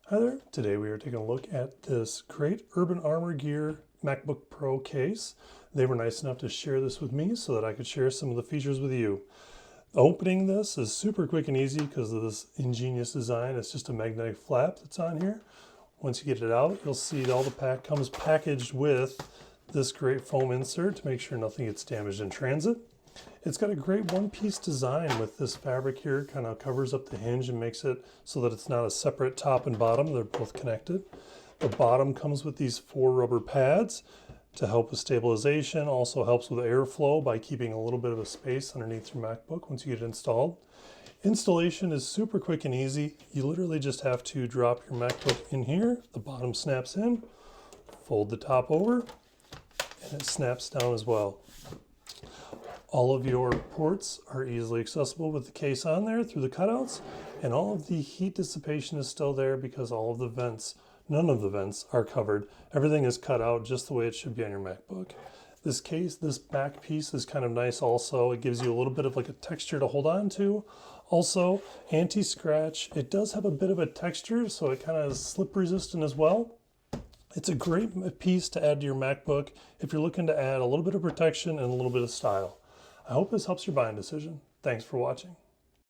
Hi there, today we are taking a look at this great Urban Armor Gear MacBook Pro case. They were nice enough to share this with me so that I could share some of the features with you. Opening this is super quick and easy because of this ingenious design. It's just a magnetic flap that's on here. Once you get it out, you'll see that all the pack comes packaged with this great foam insert to make sure nothing gets damaged in transit. It's got a great one-piece design with this fabric here, kind of covers up the hinge and makes it so that it's not a separate top and bottom, they're both connected. The bottom comes with these 4 rubber pads to help with stabilization, also helps with airflow by keeping a little bit of a space underneath your MacBook once you get it installed. Installation is super quick and easy. You literally just have to drop your MacBook in here, the bottom snaps in, fold the top over, and it snaps down as well. All of your ports are easily accessible with the case on there through the cutouts, and all of the heat dissipation is still there because all of the vents, none of the vents are covered. Everything is cut out just the way it should be on your MacBook. This case, this back piece is kind of nice also. It gives you a little bit of like a texture to hold on to. Also, anti-scratch. It does have a bit of a texture, so it kind of is slip resistant as well. It's a great piece to add to your MacBook if you're looking to add a little bit of protection and a little bit of style. I hope this helps your buying decision. Thanks for watching.